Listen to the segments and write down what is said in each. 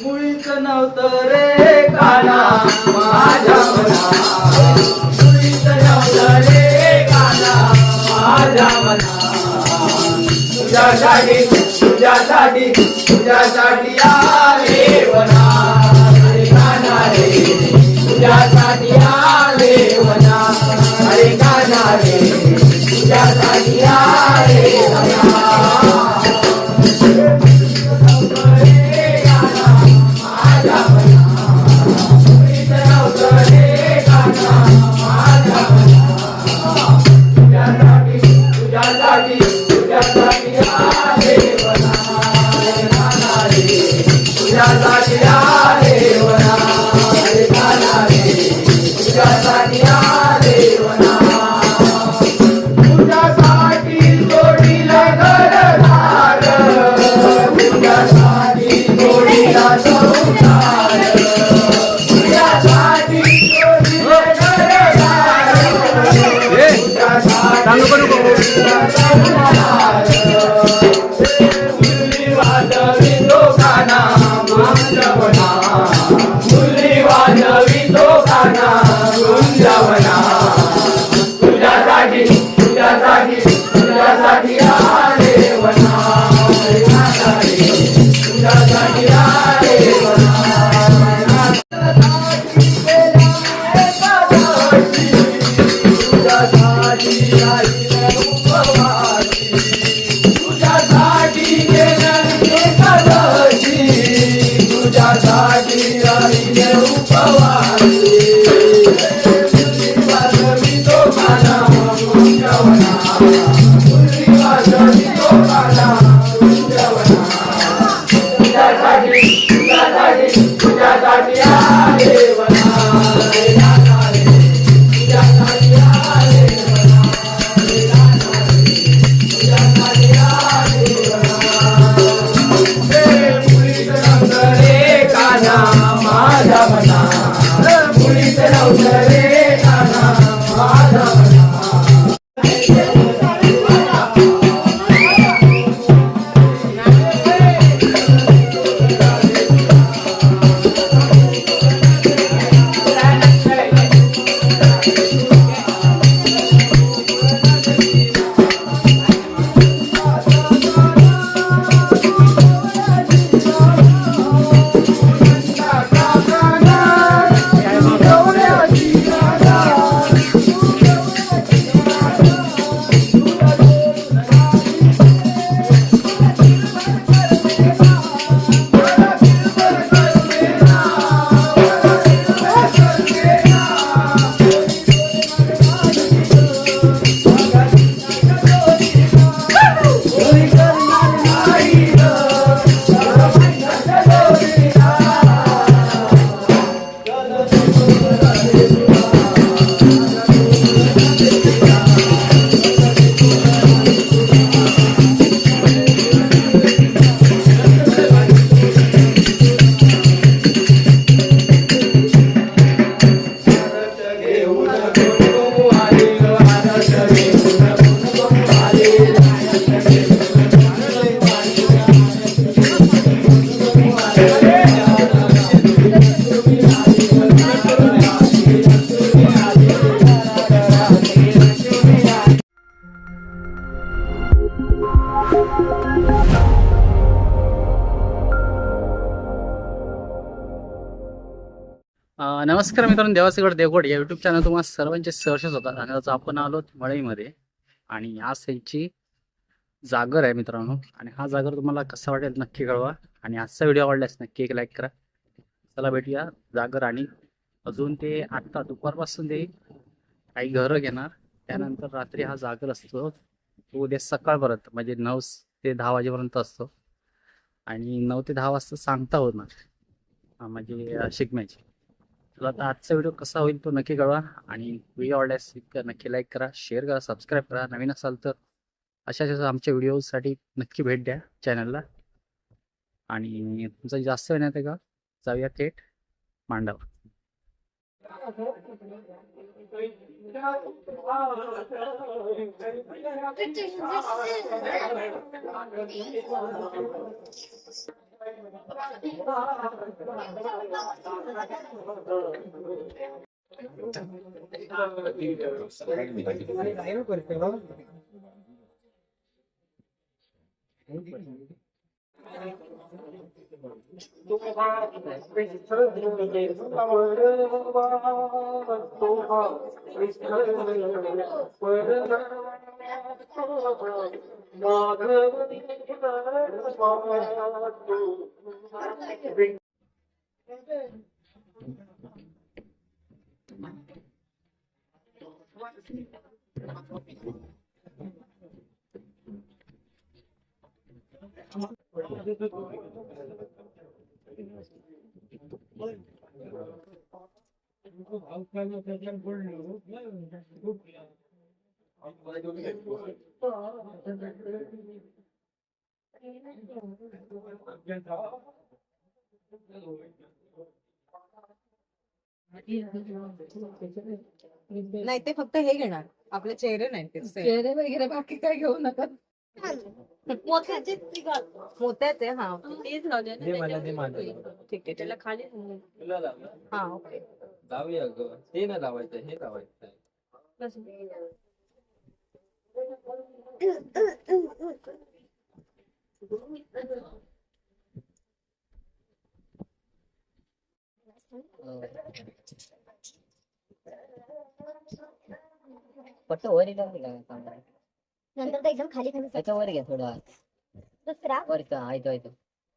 मुळीच नव्हतं रे काना माझ्या मना, मुळीच नव्हतं रे काना माझ्या मना. तुझ्यासाठी तुझ्यासाठी तुझ्यासाठी आले वना अरे काना रे, तुझ्यासाठी आले वना अरे काना रे, तुझ्यासाठी आले वना. नमस्कार मित्रांनो, देवासीगड देवगड या यूट्यूब चॅनल तुम्हाला सर्वांचे सहर्षच होतात. आणि आज आपण आलो मळईमध्ये आणि या साईडची जागर आहे मित्रांनो. आणि हा जागर तुम्हाला कसा वाटेल नक्की कळवा. आणि आजचा व्हिडिओ आवडल्यास नक्की एक लाईक करा. चला भेटूया जागर. आणि अजून ते आत्ता दुपारपासून ते काही घरं घेणार, त्यानंतर रात्री हा जागर असतो तो उद्या सकाळपर्यंत म्हणजे 9 ते 10 वाजेपर्यंत असतो आणि 9 ते 10 वाजता सांगता होणार म्हणजे शिगम्याची. तुला आता आजचा व्हिडिओ कसा होईल तो नक्की कळवा आणि व्हिडिओ आवडल्यास नक्की लाईक करा, शेअर करा, सबस्क्राईब करा. नवीन असाल तर अशाच आमच्या व्हिडिओसाठी नक्की भेट द्या चॅनलला. आणि तुमचा जास्त वेळ नाही का जाऊया थेट मांडावर. नाही ते फक्त हे घेणार आपले चेहरे नाही ते चेहरे वगैरे बाकी काय घेऊ नका. मोत्याचे हा तेच राहू दे ना, ठीक आहे त्याला खाली हा ओके लावूया ग, हे ना लावायचं, हे लावायचं. फक्त वर येईल नंतर तर एकदम खाली खाली त्याच्या वर घ्या थोडा दुसरा वर का आहे तो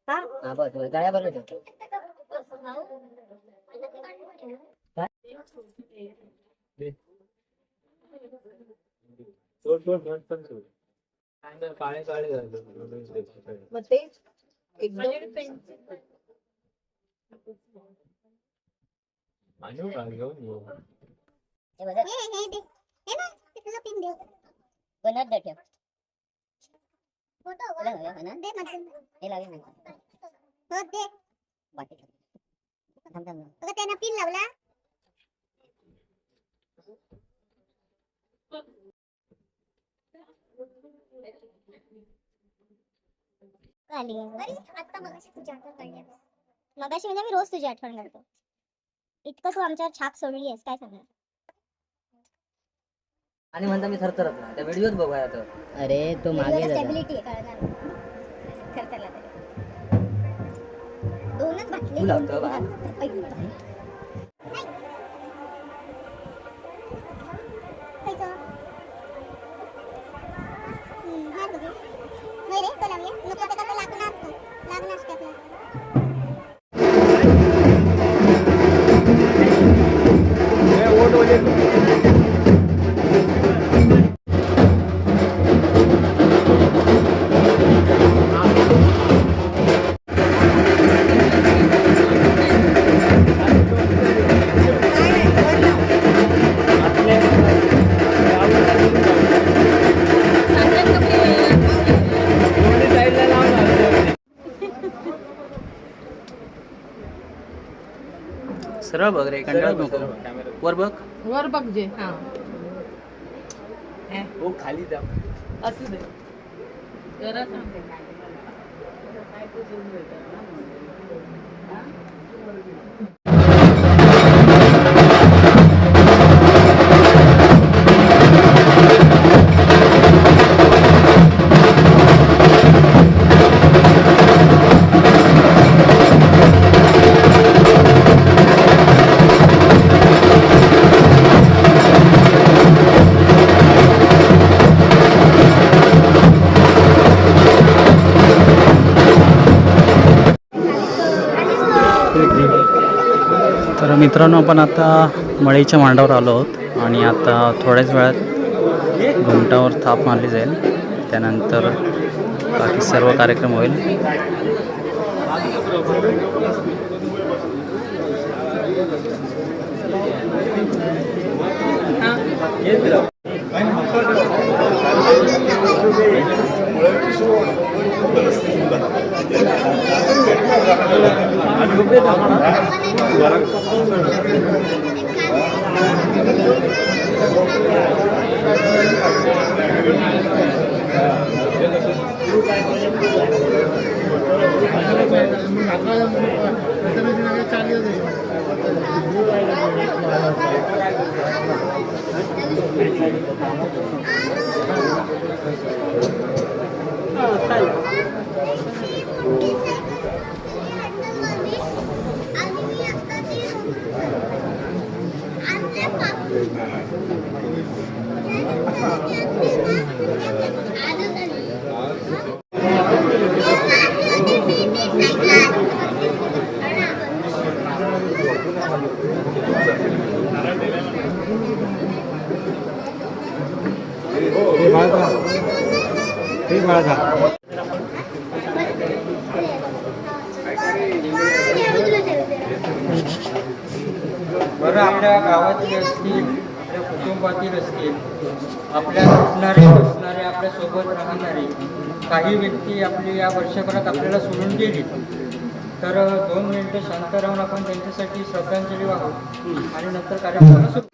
हा हा बस वर गळ्या बरोबर ठेव. काळे काळे मग ते एकदम बनत दे ठेव. फोटो तुला हवं आहे ना? दे माझं हे लावूया ना. हो दे बाकी ठेव. थांब थांब. बघा त्यानं पिन लावला आली अरे आता मगाशी तुझी आठवण काढली मगाशी म्हणजे मी रोज तुझी आठवण काढतो इतकं तू आमच्यावर छाप सोडली आहेस काय सांगणार आणि म्हणता मी थरथरत नाही त्या व्हिडिओत बघूया तर. अरे तो मागे जातो. स्टॅबिलिटी आहे कळणार खरखरला तरी दोनच बाटले तू लावतो बा. नाही रे तो लावूया नको ते कसं लागणार स्टेपला सरळ बघ रे, कंटाळत नको. वर बघ. वर बघ जे हा हो खाली जा. असू दे जरा सांग. तर मित्रांनो आपण आता मळईच्या मांडावर आलो आहोत आणि आता थोड्याच वेळात घुमटावर थाप मारली जाईल. त्यानंतर बाकी सर्व कार्यक्रम होईल. बरं, आपल्या गावातील असतील, आपल्या कुटुंबातील असतील, आपल्या भेटणारे बसणारे, आपल्या सोबत राहणारे काही व्यक्ती आपली या वर्षभरात आपल्याला सोडून गेली, तर 2 मिनिटं शांत राहून आपण त्यांच्यासाठी श्रद्धांजली वाहू आणि नंतर कार्यक्रमाला सुरू.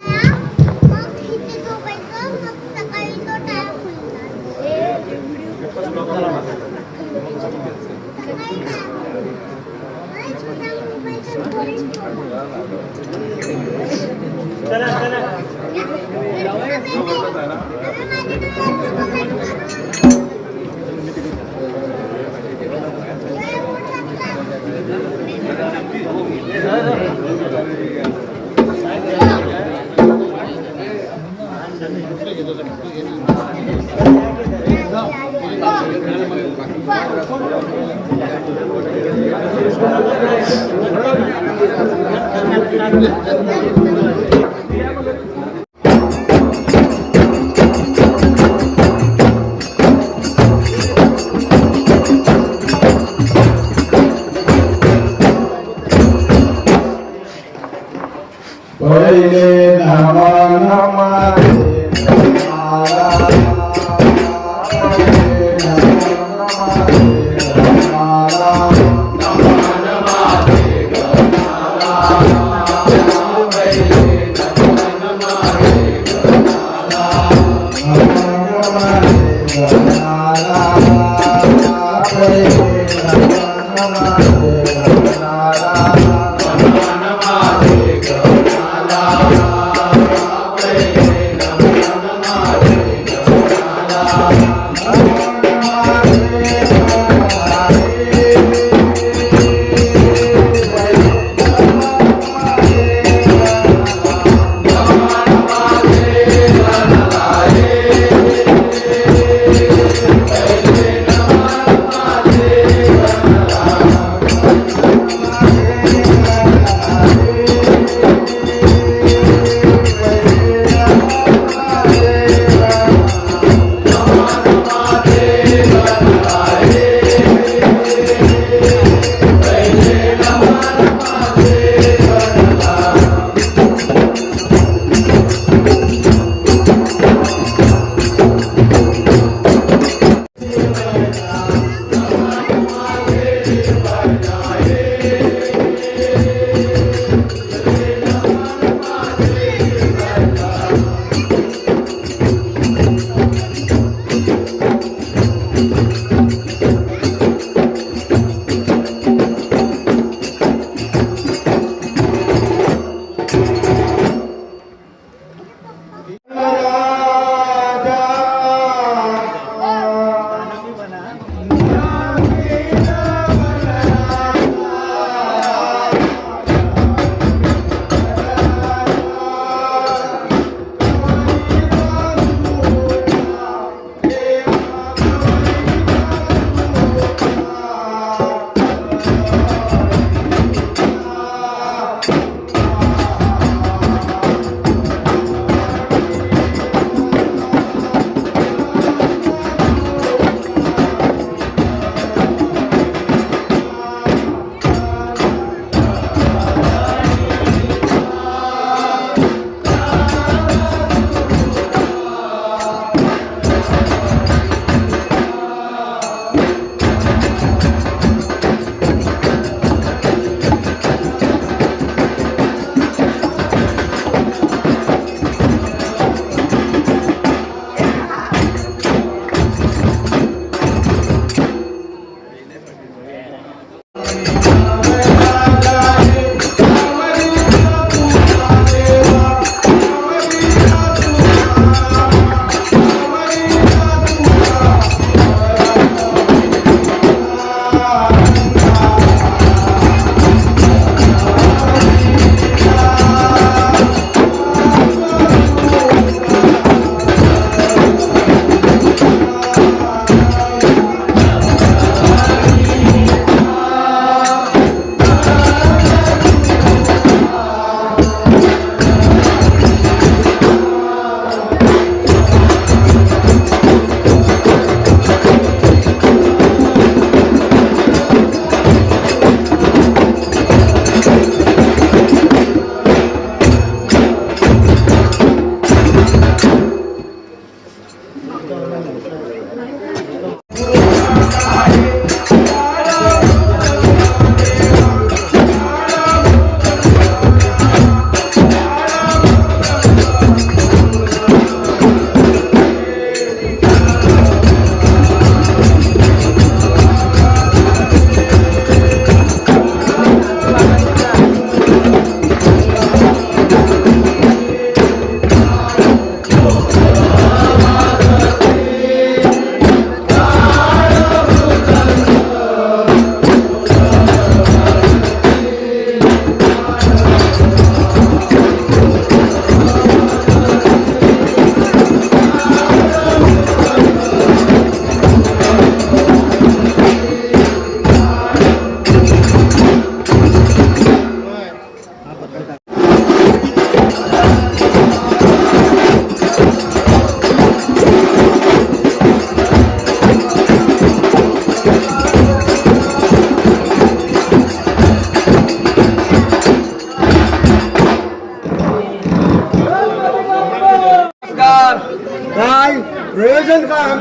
पहिले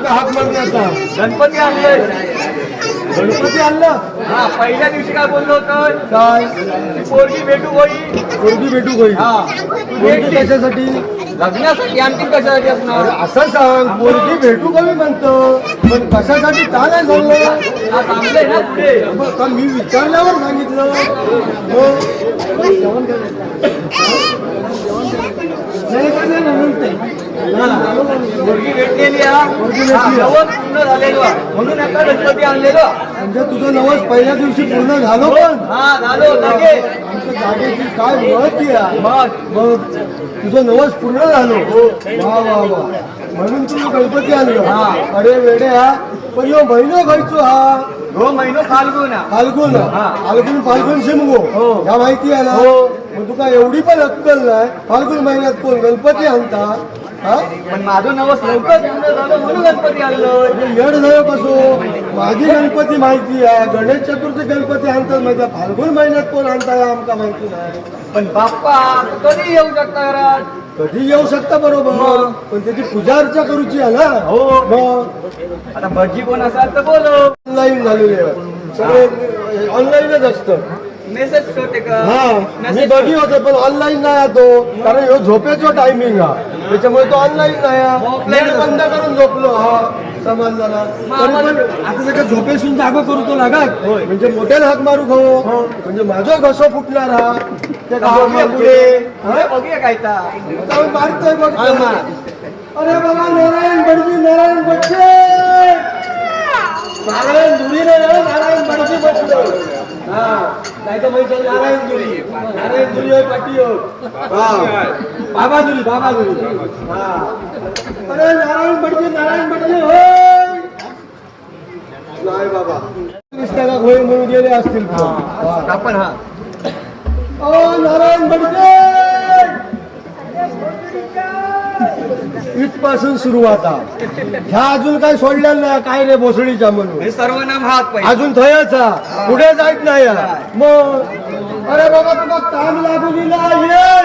का हाक मारण्याचा? गणपती आणले. गणपती आणला? हा, पहिल्या दिवशी काय बोललो होतं? काय? पोरगी भेटू होई. पोरगी भेटू होई. पोरगी कशासाठी? लग्नासाठी. आणखी कशासाठी अरे असणार? असं सांग, पोरगी भेटू कमी म्हणतो, पण कशासाठी का नाही सांगलं? हा, थांबले ना पुढे. मग का मी विचारल्यावर सांगितलं? पोरगी भेटलेली हा. हा, नवस पूर्ण झालेलो आहे. म्हणून आता गणपती आणलेलो. म्हणजे तुझं नवस पहिल्या दिवशी पूर्ण झालं पण हा, झालो लागे. आमच्या जागेची काय महत्ती आहे. मग तुझं नवस पूर्ण झालं. वा वा वा. म्हणून तुम्ही गणपती आणलं. अरे वेडे हा, पण यो महिनो खायचो हा. हो, महिनो फाल्गुन हा. फाल्गुन फाल्गुन शिमगो ह्या माहिती आहे ना. मग तुका एवढी पण अक्कल नाही. फाल्गुन महिन्यात कोण गणपती आणता? हा, पण माझं नवस लवकर पूर्ण झालं म्हणून गणपती आणलं. येड झालं कसो. माझी गणपती माहिती आहे. गणेश चतुर्थी गणपती आणतात माहिती आहे. फाल्गुन महिन्यात कोण आणताय आमका माहिती नाही. पण बाप्पा कधी येऊ शकता घरात? कधी येऊ शकता बरोबर, पण त्याची पूजा अर्चा करूची आहे ना. हो. मग आता भजी कोण असाल तर बोलो. ऑनलाईन झालेले आहे. सगळे ऑनलाईनच असतं. मेसेज करते का? हा, मी बघी होते पण ऑनलाईन नाही तो, कारण ह्यो झोपेचा टायमिंग हा. त्याच्यामुळे तो ऑनलाईन नाही हा. नेट बंद करून झोपलो हा. समजला. तरी पण आता सगळं झोपेसून जागो करू तो लागत, म्हणजे मोठ्याला हाक मारू खाऊ, म्हणजे माझं घसो फुटणार हा. ते बघूया पुढे. बघूया काय ता. जाऊन मारतोय बघ. अरे बाबा, नारायण बडजी, नारायण बडजे, नारायण धुरी नाही, नारायण बडजी म्हटलं. हा, नाही तर माहिती नारायण धुरी, नारायण धुरी होय पाटी हो. बाबा धुरी, बाबा धुरी. हा, अरे नारायण बडजी, नारायण बडजी होय. नाही बाबा, निसत्याला होय म्हणून गेले असतील. आपण हा ओ नारायण बडजे, इथपासून सुरुवात ह्या अजून काय सोडलेलं नाही. काय रे भोसडीच्या म्हणून हे सर्वनाम हात पाहिजे. अजून थयच हा. पुढे जायच नाही हा. मग अरे बाबा, तुला काम लागू दिला ये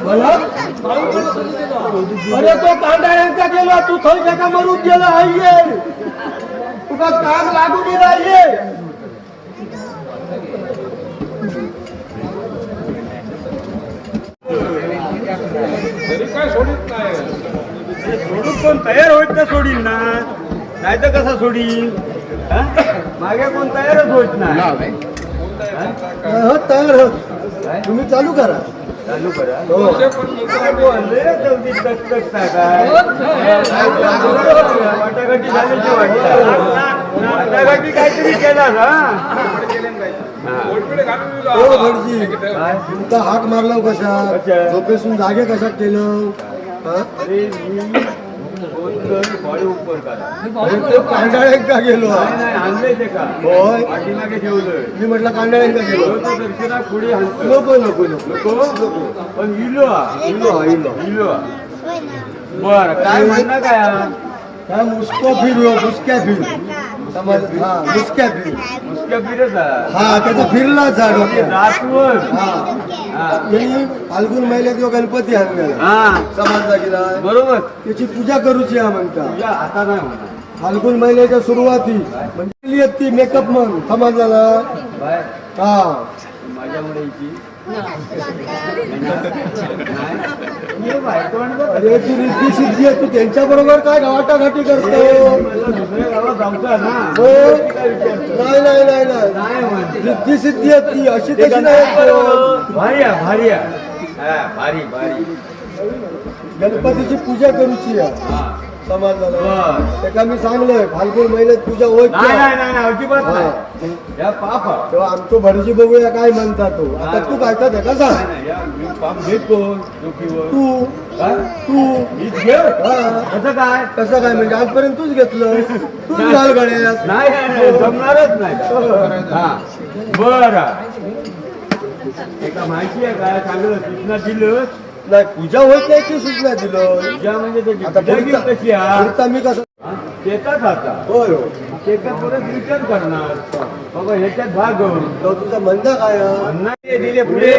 मला. अरे तो कांडाळ्यांका गेला, तू थंय त्याका मरून गेला आहे. तुका काम लागू दिला ये. सोडून कोण तयार होत ना सोडील ना, नाही तर कसा सोडील? मागे कोण तयारच होत नाही. हो, तयार हो. तुम्ही चालू करा. चालू करा. हो. वाटाघाटी झाल्याची वाटतं. वाटाघाटी काहीतरी केला ना. हो भटजी, तुमचा हाक मारला कशा? झोपेसून जागे कशा केलं? हा? अरे मी बॉडी उपर करा. अरे तो कांडाळ्यांका गेलो. नाही आणले ते का? होय, पाठीमागे ठेवलं. मी म्हटलं कांडाळ्यांका गेलो. तो दर्शना पुढे हाणतो. नको नको नको. पण इलो इलो इलो इलो बर काय म्हणणं काय? काय मुसको फिर हो, मुसक्या फिर. समज. हा, मुसक्या फिर. मुसक्या फिरत हा, त्याचा फिरला झाड. दातवर. हा, त्यांनी फाल्गुन महिन्यात जो गणपती आणला, हा समजला की नाही? बरोबर. त्याची पूजा करूची हा म्हणता. तुझ्या आता नाही म्हणा. फाल्गुन महिन्याच्या सुरुवाती म्हणजे ती मेकअप मन, समजला ना? बाय हा, माझ्यामुळे हिची हे बायको म्हणतो, अरे ती रिद्धी सिद्धी आहे, तू त्यांच्या बरोबर काय गावाटाघाटी करतो? मला दुसऱ्या गावात जाऊचा ना. हो. काय विचारतो? नाही नाही नाही नाही, नाही म्हणते. रिद्धी सिद्धी आहे ती, अशी ते तशी नाही गणपती भारी आहे, भारी आहे. हा, भारी भारी. गणपतीची पूजा करूची आहे. हा. समजलं ना? बरं. त्याला मी सांगलोय फाल्गुन महिन्यात पूजा होत नाही नाही. नाही नाही नाही, अजिबात नाही. या पाप आहे. तेव्हा आमचं भटजी बघूया काय म्हणता तो. आता तू काय तर का सांग. नाही, नाही, या मी पाप घेतो डोकीवर. तू हा? तू मीच घेऊ. हा. कसं काय? कसं काय म्हणजे आजपर्यंत तूच घेतलं, तूच घाल गड्यात. नाही नाही, नाही, जमणारच नाही. हा बर. एका माहिती आहे काय चांगलं सूचना दिलं. नाही, पूजा होत नाही की सूचना दिलं. पूजा म्हणजे त्याची आता पूजा पुढचा कशी आहे? पुढचा मी कसं. हा? शेतात आता होय हो. शेतात परत रिटर्न करणार. बाबा ह्याच्यात भाग तो तुझा म्हणता काय हा? अन्नाचे दिले पुढे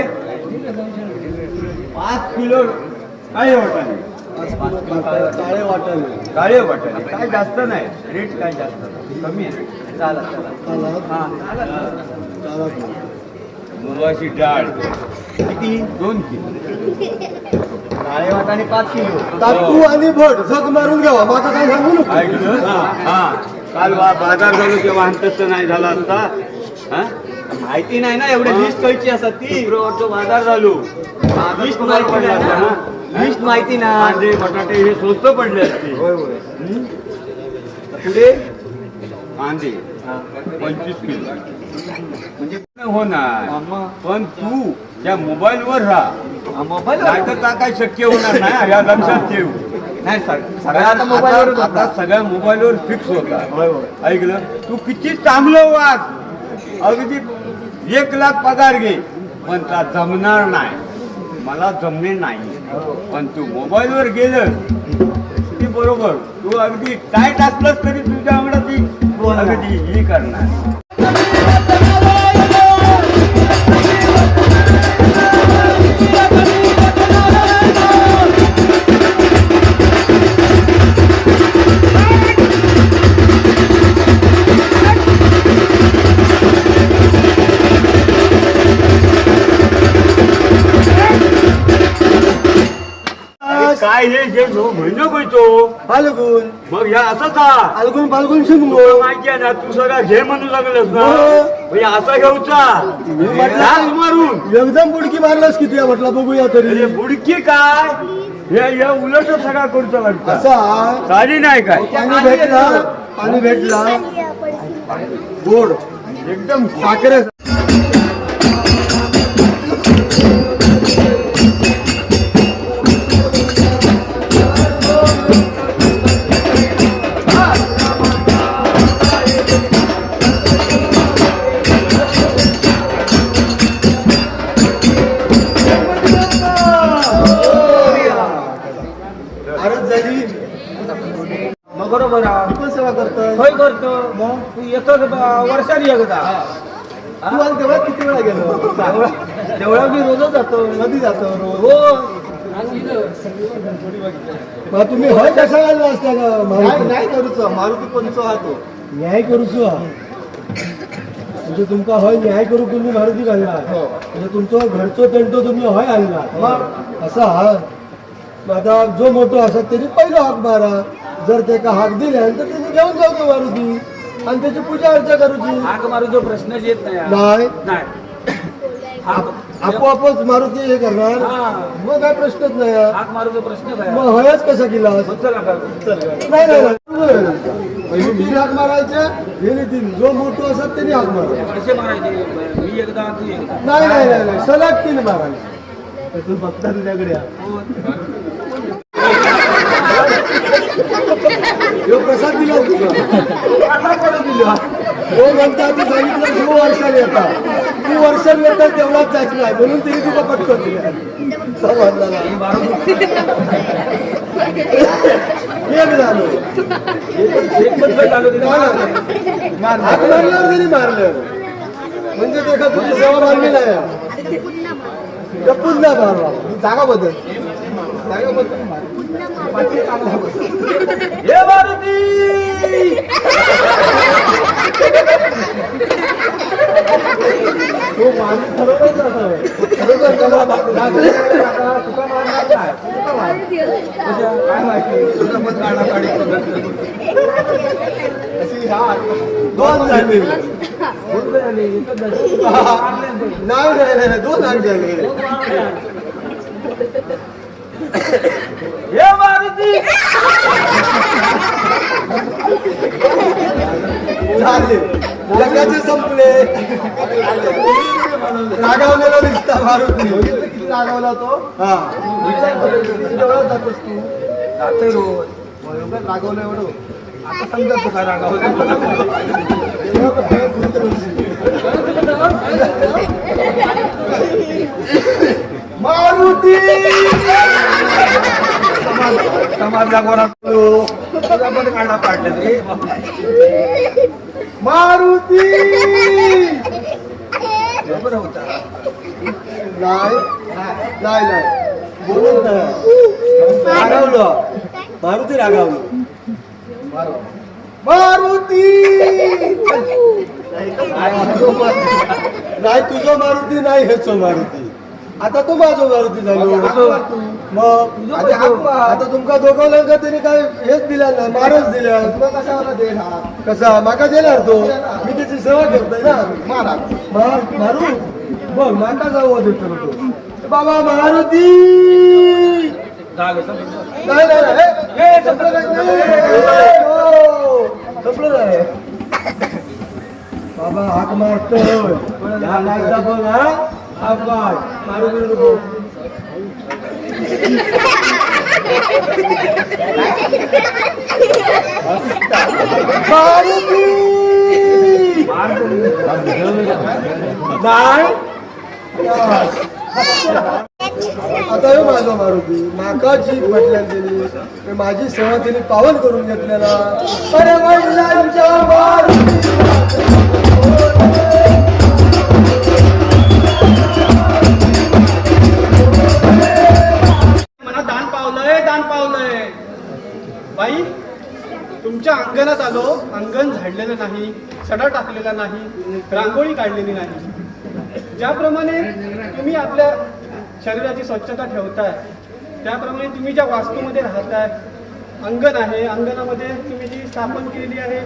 5 किलो काय वाटाणे काळे वाटाणे काळे वाटाणे काय जास्त नाही, रेट काय जास्त नाही, कमी आहे. चला मुगाची डाळ किती? 2 किलो. काळे वाटाणे 5 किलो. तातू आणि भट झक मारून घ्यावा माझं काय सांगू नको. ऐकलं? हा काल बाजार झालो तेव्हा अंतस्त नाही झाला असता. हा? माहिती नाही ना, एवढे लिस्ट खायची असतात ती. शुक्रवारचा बाजार झालो, लिस्ट माहिती पडला ना, लिस्ट माहिती ना. कांदे बटाटे हे स्वस्त पडले असते. पुढे कांदे 25 किलो म्हणजे होणार. पण तू त्या मोबाईल वर राहा, मोबाईल काय शक्य होणार नाही, या लक्षात ठेव. नाही सगळ्या आता मोबाईलवर, आता सगळ्या मोबाईलवर फिक्स होता. ऐकलं? तू किती चांगलं वाग, अगदी 1 लाख पगार घे, पण त्या जमणार नाही, मला जमणे नाही. पण तू मोबाईलवर गेलं ती बरोबर, तू अगदी टाईट असलंस तरी तुझ्या अंगणात ती अगदी ही करणार. काय हे जे महिनो घेतो फाल्गुन मग या असंच फाल्गुन फाल्गुन शिंगो माहिती आहे ना, तू सगळा घे म्हणू लागलस ना, म्हणजे असा घेऊचा म्हटलं मारून एकदम बुडकी मारलास किती म्हटलं बघूया तरी. अरे बुडकी काय, हे उलट सगळा करूचा वाटतं. असा साधी नाही काय, पाणी भेटला गोड एकदम साखरे. मग बरोबर पण सेवा करतोय. होय करतो. मग तू येतो वर्षाने एकदा. तू आज देवळात किती वेळा गेलो? देवळात मी रोजच जातो. कधी जातो रोज? हो मग तुम्ही होय कसा घालला असता का? नाही करूच, मारुती पंच हा तो. न्याय करूचो म्हणजे तुमका होय न्याय करू तुम्ही मारुती घालला, म्हणजे तुमचं घरचो टेंटो तुम्ही होय घालला. मग असा मग आता जो मोठो असत त्यांनी पहिलं हाक मारा. जर ते का हाक दिले तर त्यांनी घेऊन जाऊ मारुती आणि त्याची पूजा अर्चा करूची. हाक मारूचा प्रश्नच येत नाही. आपोआपच मारुती हे करणार, मग काय प्रश्नच नाही. हाक मारूचा प्रश्न मग होयच कसा केला? नाही नाही मी हाक मारायचे हे नाही, जो मोठो असत त्यांनी हाक मारा. कसे मारायचे? मी एकदा तू एकदा. नाही नाही नाही नाही सलग 3 मारायचे. तू बघता तुझ्याकडे प्रसाद दिला दिला तो म्हणता तू सांगितलं 6 वर्षाने येतात, तू वर्षाने येतात तेवढाच जायचं नाही म्हणून तिने तुला पटकन दिले. हात मारल्यावर जरी मारलं म्हणजे ते का तुझी सेवा मारली नाही, पुन्हा मारला. जागा बदल, जागा बदल हे मारुती. तो माणूस ठरवतच खरोखर त्याला तुका मारणार काय माहिती तुझं मत काढाकाढी अशी ह्या 2 झाली. नाही 2 हात झाले. हे मारुती. झाले जगाचे संपले. रागावलेला दिसता मारुती. किती रागावला तो. हा विचार करतो जातोस तू. जाते रोज एवढं रागवलं एवढं आता समजा तू काय रागावलं. मारुती समाज लागवणार पण काढा पाडलं रे. मारुती बरोबर होता. नाही नाही नाही बोलत नाही. रागावलं मारुती रागावलं मारुती नाही तुझं मारुती नाही हेच मारुती आता तू माझं मारुती झालो मग आता तुमका दोघं त्याने काय हेच दिल्या ना मारच दिल्या तुला कशाला देणार कसा माका देणार तो मी त्याची सेवा करतोय ना मारू बघ माका जाऊ देतो तो बाबा मारुती नाही नाही संपलं नाही बाबा हाक मारतोय बघ हा मारू नको आता हे माझा मारुती माका जी म्हटल्या त्यांनी माझी सेवा त्यांनी पावन करून घेतलेला अरे वडिलांच्या मारुती दान पावलंय बाई तुमच्या अंगणात आलो अंगण झाडलेलं नाही सडा टाकलेला नाही रांगोळी काढलेली नाही ज्याप्रमाणे तुम्ही आपल्या शरीराची स्वच्छता ठेवताय त्याप्रमाणे तुम्ही ज्या वास्तूमध्ये राहताय अंगण आहे अंगणामध्ये तुम्ही जी स्थापन केलेली आहे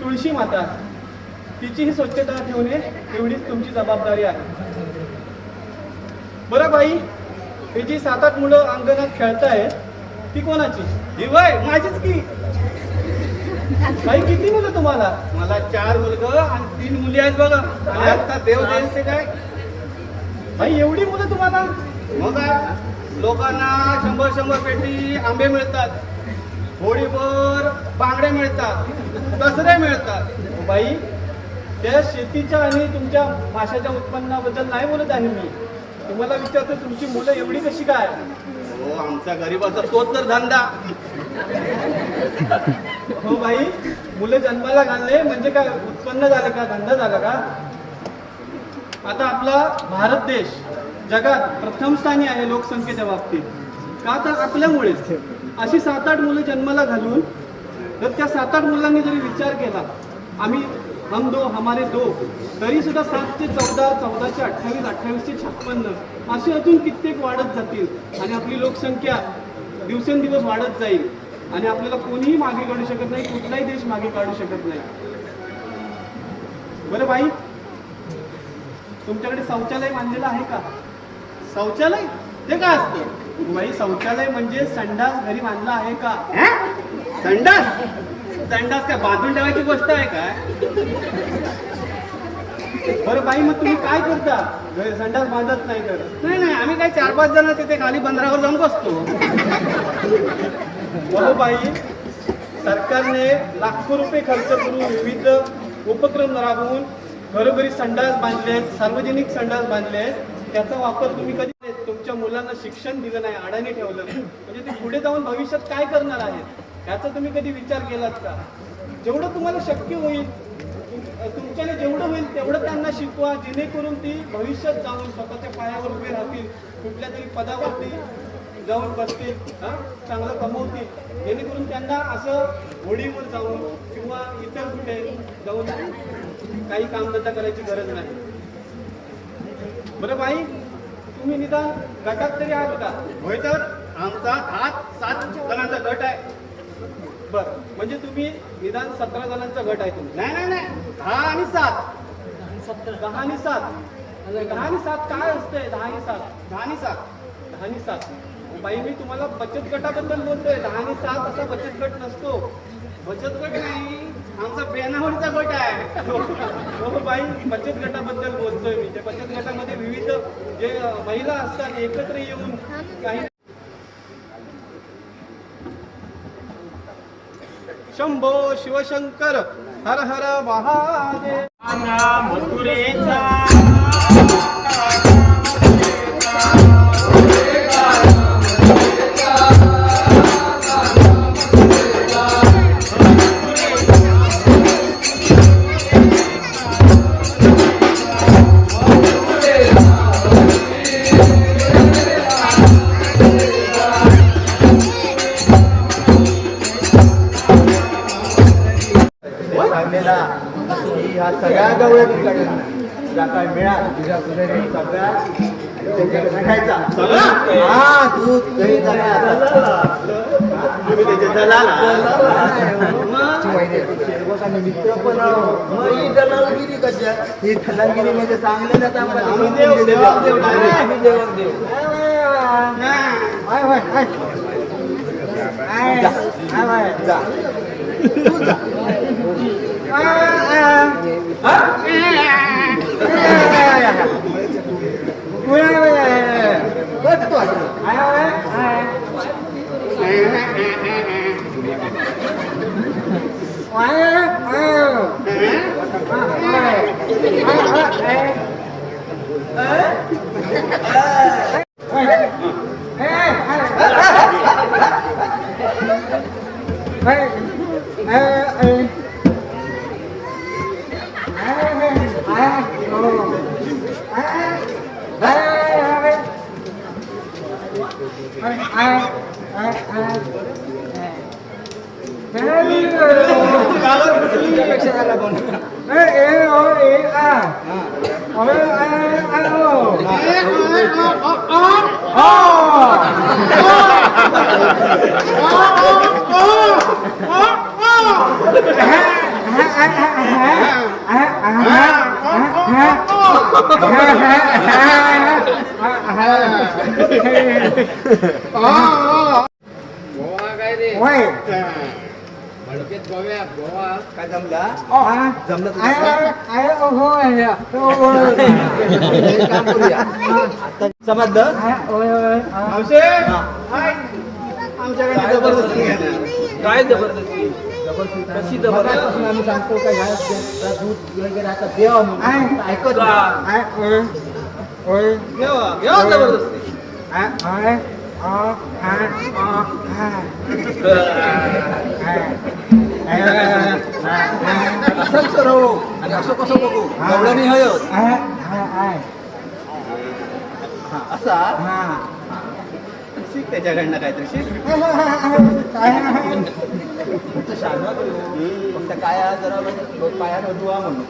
तुळशी माता तिचीही स्वच्छता ठेवणे एवढीच तुमची जबाबदारी आहे. बरं बाई ही जी 7-8 मुलं अंगणात खेळतायत ती कोणाची? ही वय माझीच की. बाई किती मुलं तुम्हाला? मला 4 मुलगं आणि 3 मुली आहेत बघा. आणि आता देव द्यायचे काय बाई एवढी मुलं तुम्हाला? मग लोकांना 100 पेटी आंबे मिळतात, होळीभर बांगड्या मिळतात, दसरे मिळतात. बाई त्या शेतीच्या आणि तुमच्या माशाच्या उत्पन्नाबद्दल नाही बोलत आहे मी. तुम्हाला विचारतो तुमची मुलं एवढी कशी काय? हो आमच्या गरीबाचा तोच तर धंदा. हो बाई मुलं जन्माला घालले म्हणजे काय उत्पन्न झालं का धंदा झाला का? आता आपला भारत देश जगात प्रथम स्थानी आहे लोकसंख्येच्या बाबतीत. का तर आपल्यामुळेच अशी 7-8 मुलं जन्माला घालून तर त्या 7-8 मुलांनी जरी विचार केला आम्ही हम दो हमारे दो तरी सुद्धा 7 चे 14, 14 चे 28, 28 चे 56 असे अजून कित्येक वाढत जातील आणि आपली लोकसंख्या दिवसेंदिवस वाढत जाईल आणि आपल्याला कोणीही मागे काढू शकत नाही, कुठलाही देश मागे काढू शकत नाही. बरं बाई तुमच्याकडे शौचालय बांधलेलं आहे का? शौचालय ते काय असतं? बाई शौचालय म्हणजे संडास घरी बांधला आहे का? संडास संडास काय बांधून ठेवायची गोष्ट आहे काय? बरं बाई मग तुम्ही काय करता संडास बांधत नाही तर? नाही आम्ही काय 4-5 जण तिथे खाली बंदरावर जाऊन बसतो. हो बाई सरकारने लाखो रुपये खर्च करून विविध उपक्रम राबवून घरोघरी संडास बांधलेत, सार्वजनिक संडास बांधले. त्याचा वापर तुम्ही कधी तुमच्या मुलांना शिक्षण दिलं नाही, अडाणी ठेवलं म्हणजे ते पुढे जाऊन भविष्यात काय करणार आहेत याचा तुम्ही कधी विचार केलात का? जेवढं तुम्हाला शक्य होईल तुमच्याने जेवढं होईल तेवढं त्यांना शिकवा जेणेकरून ती भविष्यात जाऊन स्वतःच्या पायावर उभे राहतील, कुठल्या तरी पदावरती जाऊन बसतील, चांगलं कमवतील जेणेकरून त्यांना असं होडीवर जाऊन किंवा इतर कुठे जाऊन काही कामधंदा करायची गरज नाही. बरं बाई तुम्ही निदान गटात तरी आहात का? होय तर आमचा 7 जणांचा गट आहे. बर म्हणजे तुम्ही निदान 17 जणांचा गट आहे तुम्ही? नाही 10 आणि 7. 10 आणि 7 10 आणि 7 काय असतंय? 10 आणि 7 10 आणि 7 10 आणि 7. बाई मी तुम्हाला बचत गटाबद्दल बोलतोय. 10 आणि 7 असा बचत गट नसतो. बचत गट नाही आमचा बेनावडीचा गट आहे. हो बाई बचत गटाबद्दल बोलतोय मी. त्या बचत गटामध्ये विविध जे महिला असतात एकत्र येऊन काही शंभो शिवशंकर हर हर महादेव. मथुरेचा काढलेला ह्या सगळ्या गवळ्या ज्या काय मिळाला सगळ्या त्याच्याकडे खायचा हा दूध दही मित्र पण ही दलालगिरी कशा ही दलालगिरी म्हणजे चांगलं काय जमला जमलं समजलं आमच्याकडे जबरदस्ती काय जबरदस्ती कशी जबरदस्ती आम्ही सांगतो का ह्या दूध वगैरे आता देवा म्हणून ऐकत देवा जबरदस्ती असं सरो आणि असं कसं बघू एवढं नाही हयत असा शिक त्याच्याकडनं काहीतरी शिक फक्त काय जरा पायानं धुवा म्हणून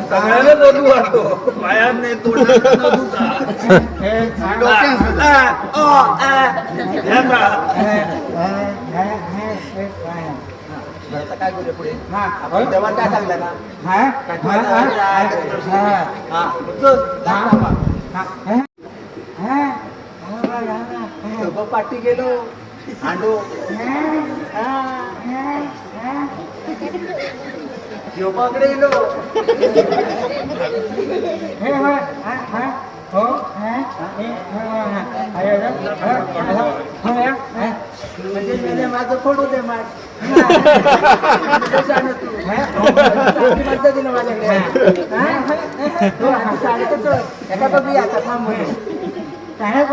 सगळ्याला नदू वाटतो पायात नाही आता काय करूया पुढे आपण तेव्हा काय सांगलं ना पाठी गेलो हांडो योगाकडे गेलो म्हणजे माझं फोडू दे दिलं माझ्याकडे एका बघू आता थांब म्हणून काय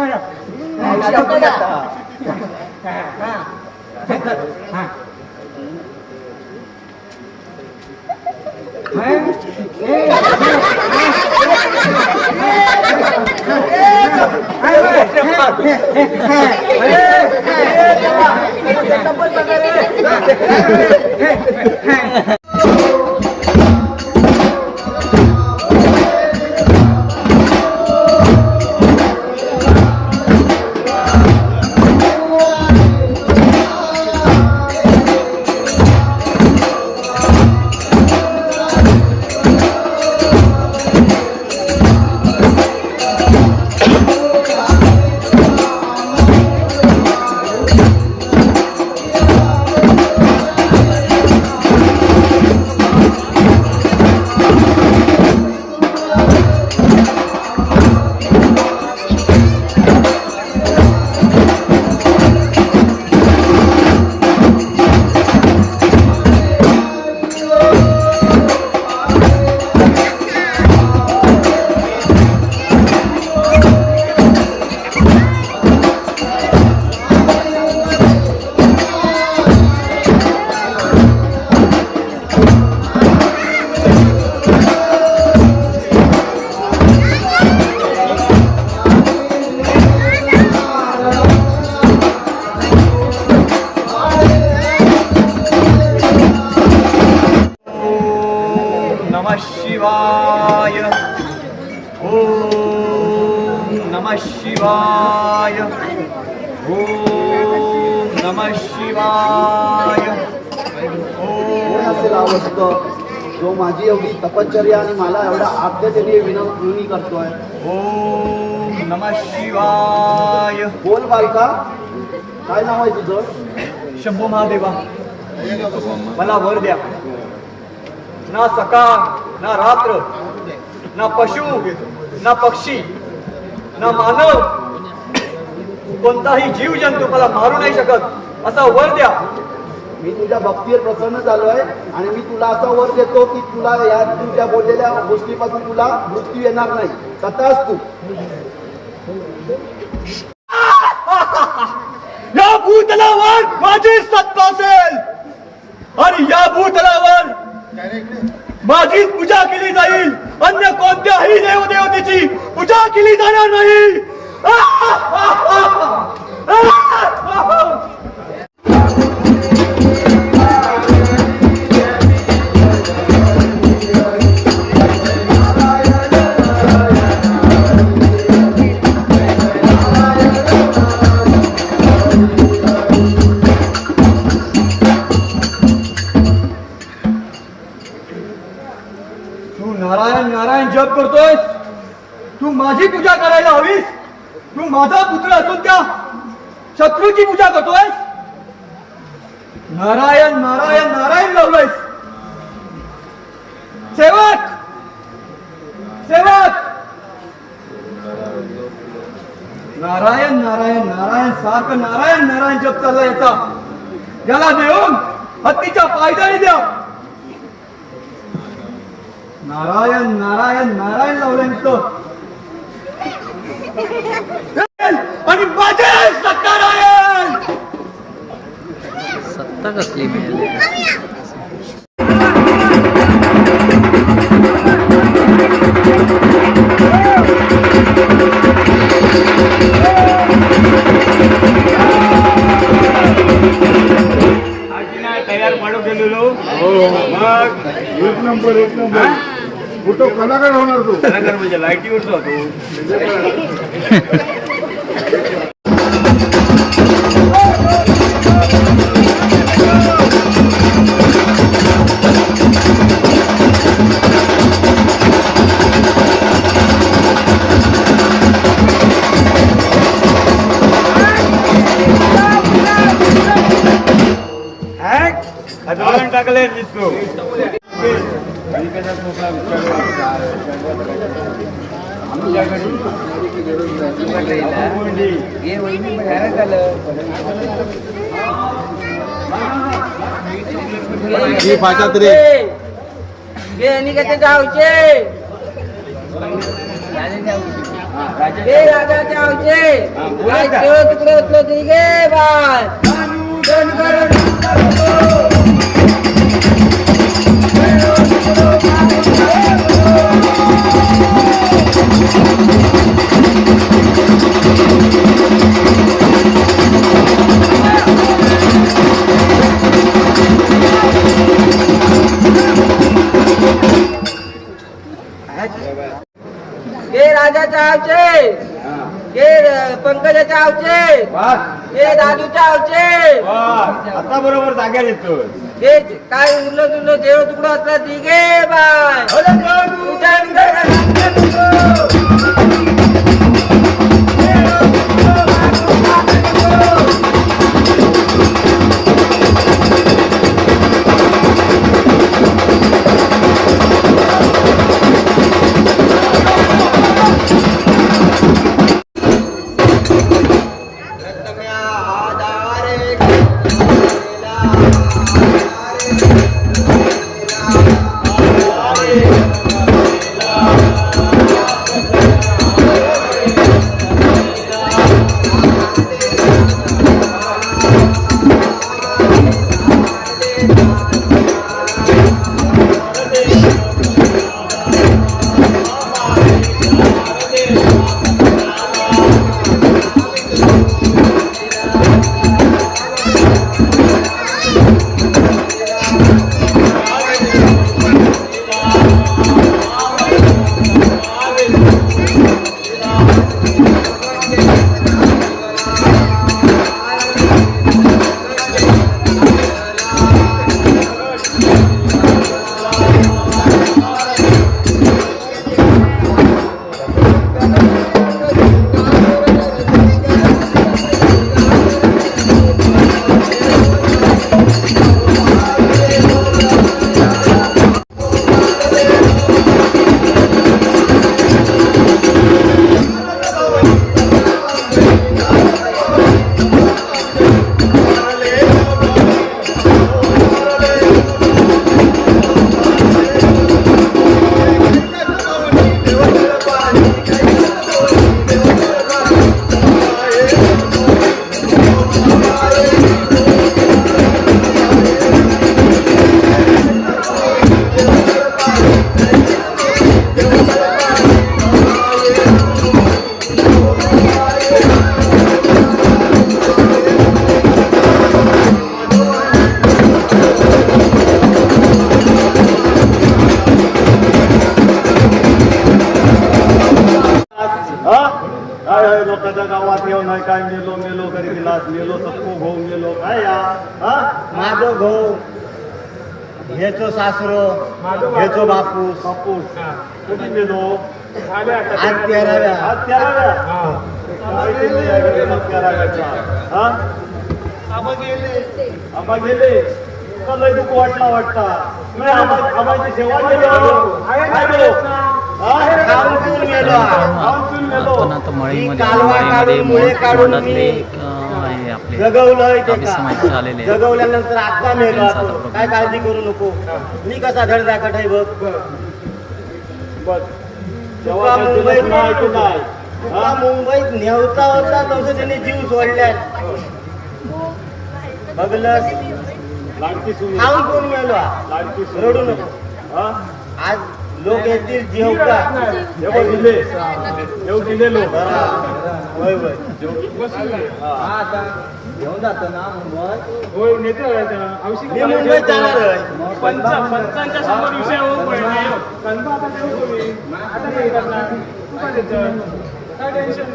शिवाय. ओम नमः शिवाय. ओम नमः शिवाय. कोण असेल आवडतं जो माझी एवढी तपश्चर्या आणि मला एवढा आद्यतेने विनवणी करतोय. ओम नमः शिवाय. बोल बालका, काय नाव आहे तुझं? शंभू महादेवा, मला वर द्या. ना सकाळ ना रात्र, ना पशु ना पक्षी ना मानव, कोणताही जीव जंतू मला मारू नाही शकत असा वर द्या. मी तुझ्या भक्तीवर प्रसन्न झालोय आणि मी तुला असा वर देतो की तुला या तुझ्या बोललेल्या गोष्टीपासून तुला मृत्यू येणार नाही. तथाच तू. या भूतलावर माझी सत्ता असेल आणि या भूतलावर माझीच पूजा केली जाईल. अन्य कोणत्याही देवदेवतेची पूजा केली जाणार नाही. तू नारायण नारायण जप करतोयस. तू माझी पूजा करायला हवीस. तू माझा पुत्र असून त्या शत्रूची पूजा करतोयस. नारायण नारायण नारायण लावलंयस. सेवक सेवक, नारायण नारायण नारायण सारखं नारायण नारायण जप चालला याचा. याला देऊन हत्तीच्या पायदळी द्या. नारायण नारायण नारायण लावलंय नुसतं. आणि माझे सत्तारायण. सत्ता कसली मिळाली? तयार पाडू गेलेलो. मग एक नंबर कुठं कलाकार होणार तू. कलाकार म्हणजे लाईटीवर जातो. टाकले दिसतो. राजाच्या आवचे, पंकजाच्या आवचे, दादूच्या आवचे. आता बरोबर जागा येतो. काय उरलं तुरलं जेव तुकडं असलं ती घे बाय. ठेव नाही काय मेलो मेलो करी दिलास मेलो सक्को भाऊ मेलो काय या माझो भाऊ हेचो सासरो हेचो बापूस कुठे मेलो आज 13व्या आबा गेले लय दुःख वाटता आबाची सेवा आपण आता मळईमध्ये तोंडातले आपले काव्य माहिती आलेले आहे. जगवल्यानंतर आता मेलो आपण. काय काळजी करू नको मी कसा धड जाकट आहे बघ तुका मुंबईत नेवता होता तसं त्याने जीव सोडल्या बघलस खाऊन कोण मेलो रडू नको आज लोक येतील जेवता दिले लोक होय होय घेऊन जातो ना मुंबई मी मुंबईत जाणार आहे पंचांच्या समोर विषय होऊ काय टेन्शन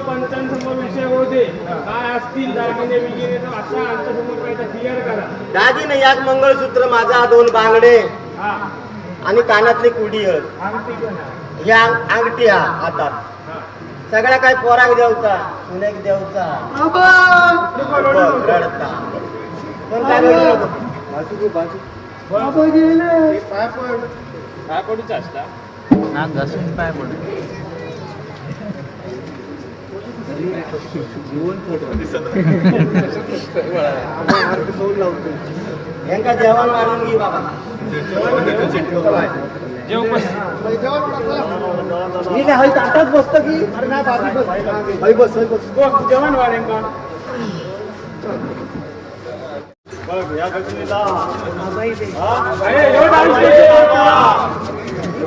पंचांसमोर विषय होते काय असतील दागिने बिगिने तर आता आमच्या समोर काय क्लिअर करा. दागिने यात मंगळसूत्र माझा 2 बांगडे आणि कानातली कुडी ह्या अंगठी हा हातात सगळ्या काय पोराक देवता सुनेक देवता रडता पण काय काय पडूच असता नाक घासून पाय पडू. यांका जेवण वाढून घे बाबा मी काय हई ताटात बसतो की अरे नाही बाजू बस जेवण वाढेल का बघ या गजनीला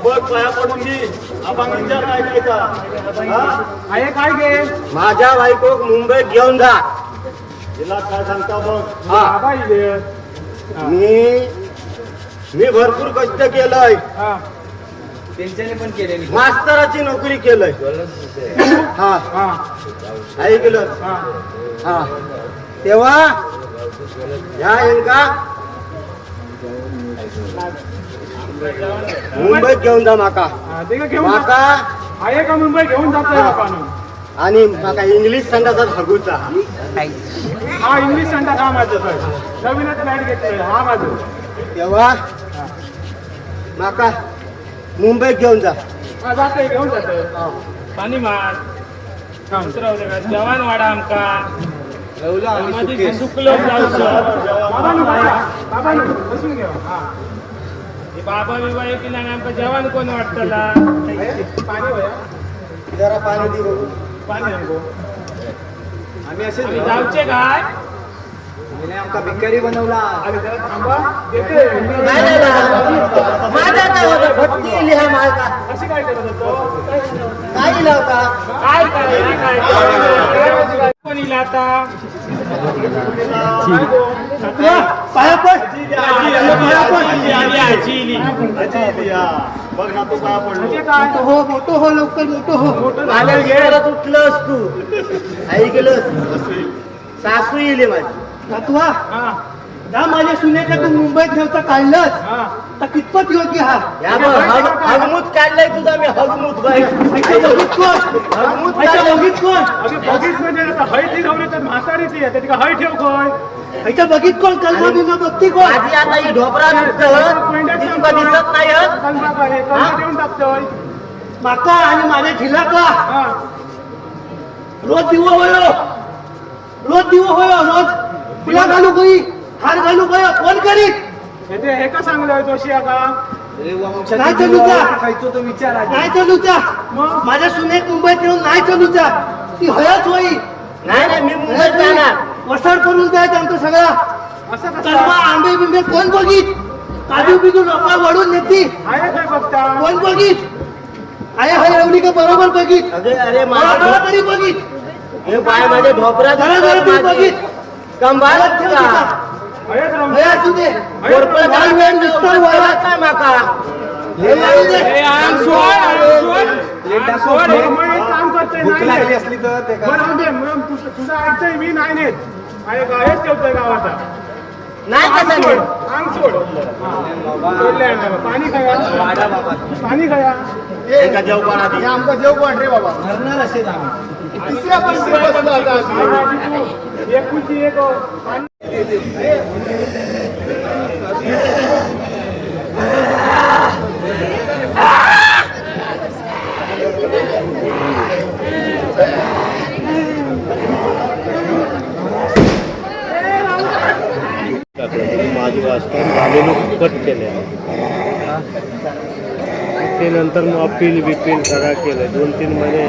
बघ पाया पडून घे आपण विचार काय आहे काय घे माझ्या बायकोक मुंबईत घेऊन जा तिला काय सांगता बघ बाबा मी भरपूर कष्ट केलंय त्यांच्याने पण केलेली मास्तराची नोकरी केलंय हा ऐकलं हा तेव्हा ह्या यांका मुंबईत घेऊन जा माका माका आहे का मुंबई घेऊन जातोय आणि माका इंग्लिश संडासात हगूचा हा इंग्लिश संडा हा माझं नवीनच फ्लॅट घेतोय हा माझं तेव्हा माका मुंबईत घेऊन जा हा जातोय घेऊन जातोय पाणी मार जवान वाडा आमका सुकलो बाबा बसून घेऊ बाबा बिबा की नाही आमका जवान कोण वाटतला पाणी होया जरा पाणी दे बघू पाणी नको आम्ही असे जाऊचे काय आमका भिकारी बनवला अरे जरा थांबा देते माझा काय होता भटकी लिहा मालका कशी काय करत होतो काय लिहा होता काय काय कोण इला आता पाया पड बघ ना तो पाया पडलो हो मोठो हो लवकर मोठो हो माझ्या येणार उठलंस तू ऐकलंस सासू येईल माझी नातवा जा माझ्या सुनेचा तू मुंबईत ठेवता काढलंस तर कितपत योग्य हा हगमूत काढलाय तुझा मी हगमूत बघित कोण बघीत म्हणजे हय ती गवली तर म्हातारी ती आहे तिका हय ठेव कोण ह्याच्या बघित कोण कल्पना बिना बघती कोण आधी आता ही ढोबरा तुका दिसत नाही देऊन टाकतोय माका आणि माझ्या झिला का रोज दिवो होयो रोज तुला घालू गई हार घालू गयो कोण करीत हे का सांगलं जोशी का नाही चलूचा नाही चलूचा माझ्या सुनेक मुंबईत येऊन नाही चलूचा ती हयाच होई नाही मी मुंबईत जाणार वसाड करून जायचं आमचं सगळा कलमा आंबे बिंबे कोण बघित काजू बिजू लोक वळून नेती कोण बघित आहे हाय एवढी का बरोबर बघित अरे मला तरी बघित हे बाय माझे ढोबरा जरा जरा बघित कंबाळत ठेवता असू दे माका काम वाटतंय नाही नेत. मग राहू दे, मग तुझं ऐकतंय मी नाही नेत. आणि गायच ठेवतोय गावाचा नाही अंग कसं सोड, नाही. अंग सोड. सोडलंय अंगाला. पाणी खाया पाणी खाया आमचा जेव कोण रे बाबा तिसऱ्या पंक्तीवर बसलो आता आम्ही. एकुलती एक पाणी. माझी वाचून झालेलं कट केले ते नंतर मग अपील बिपील सगळं केलं 2-3 महिने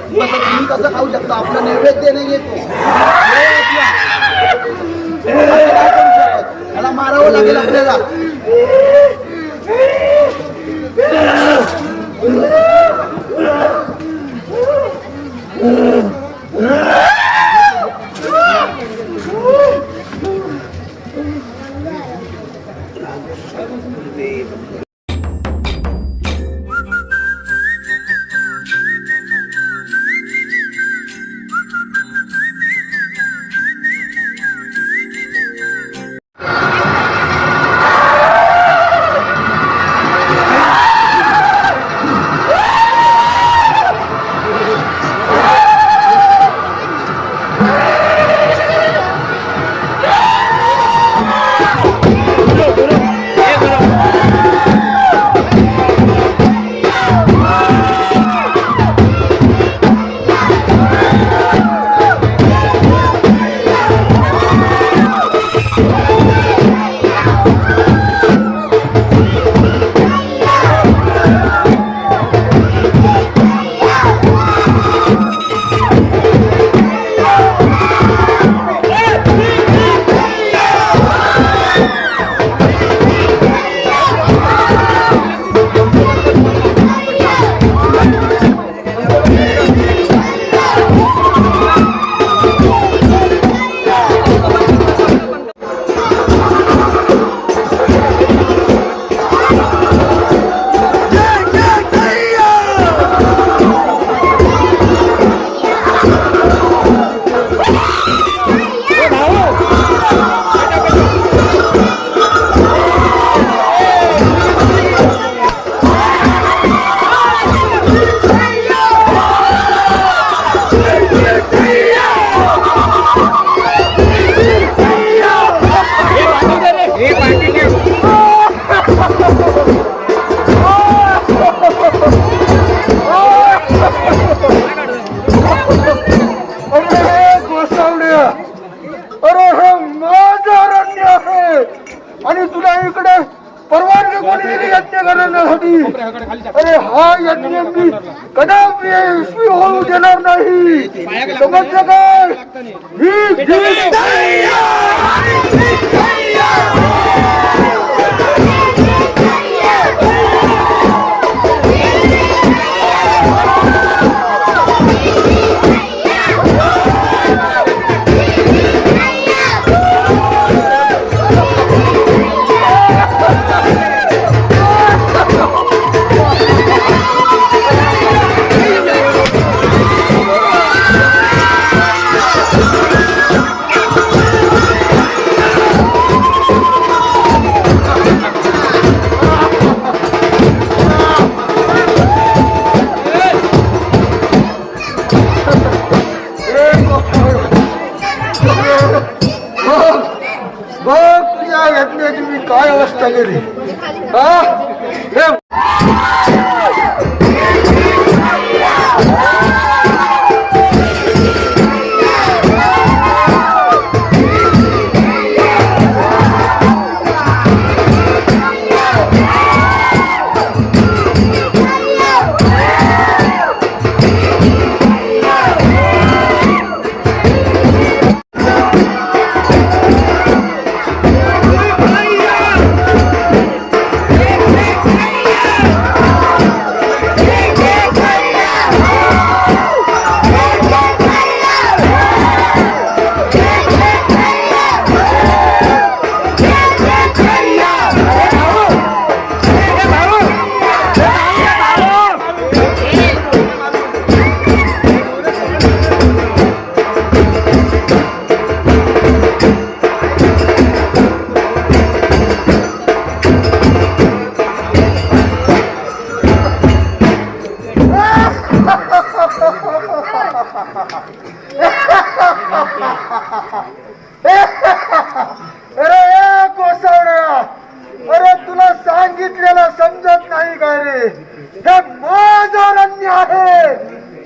तुम्ही कसं खाऊ शकता आपलं नैवेद्य नाही येतो त्याला मारावं लागेल आपल्याला आणि तुला इकडे परवानगी कोणी दिली यज्ञ करण्यासाठी अरे हा यज्ञ मी कदापि यशस्वी होऊ देणार नाही समजलं काय बघ तुझ्या यज्ञाची मी काय अवस्था केली अरे कोसवड्या, अरे तुला सांगितलेलं समजत नाही काय रे? हे माझं अरण्य आहे,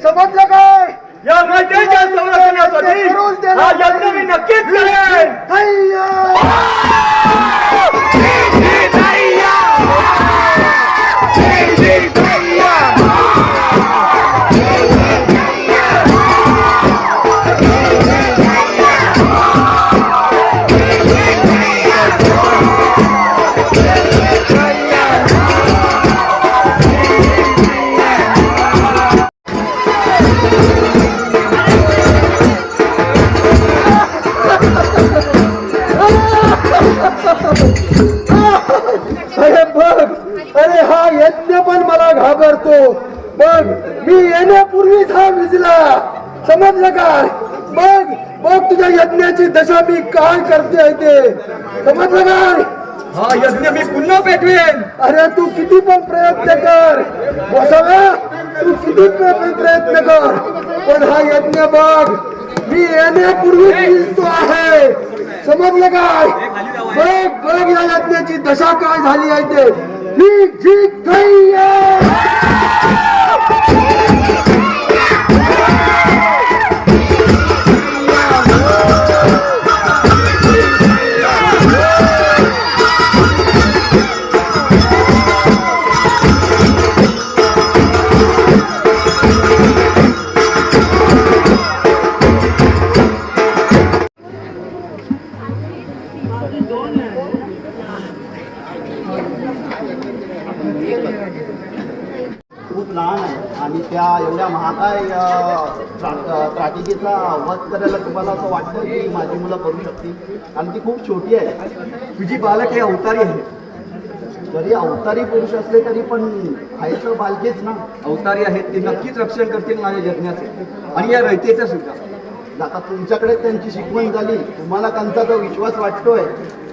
समजलं काय? या नदीच्या संरक्षणासाठी हा यज्ञ मी नक्कीच करेन. अरे बघ, अरे हा यज्ञ पण मला घाबरतो. बघ, मी येण्यापूर्वीच हा विजला, समजलं काय? बघ बघ तुझ्या यज्ञाची दशा मी काय करते ते, समजलं काय? हा यज्ञ मी पुन्हा पेटवेन. अरे तू किती पण प्रयत्न कर गोसाव्या, तू किती पण प्रयत्न कर, पण हा यज्ञ बघ मी येण्यापूर्वी विजतो आहे, समजलं काय? बघ बघ या यज्ञाची दशा काय झाली आहे ते. ठीक ठीक खूप लहान आहे आणि त्या एवढ्या महागाय त्राटिकेचा वध करायला तुम्हाला असं वाटतं की माझी मुलं करू शकतील, आणि ती खूप छोटी आहे. तुझी बालक हे अवतारी आहे. जरी अवतारी पुरुष असले तरी पण खायचं बालकेच ना. अवतारी आहेत ते नक्कीच रक्षण करतील माझ्या यज्ञाचे आणि या रयतेचं सुद्धा. आता तुमच्याकडे त्यांची शिकवण झाली, तुम्हाला त्यांचा जो विश्वास वाटतोय,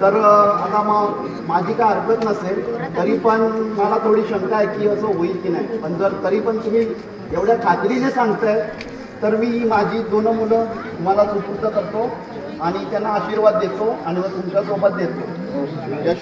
तर आता मग माझी काय हरकत नसेल. तरी पण मला थोडी शंका आहे की असं होईल की नाही. पण जर तरी पण तुम्ही एवढ्या खात्रीने सांगताय तर मी माझी 2 मुलं तुम्हाला सुपूर्द करतो आणि त्यांना आशीर्वाद देतो आणि मग तुमच्यासोबत देतो.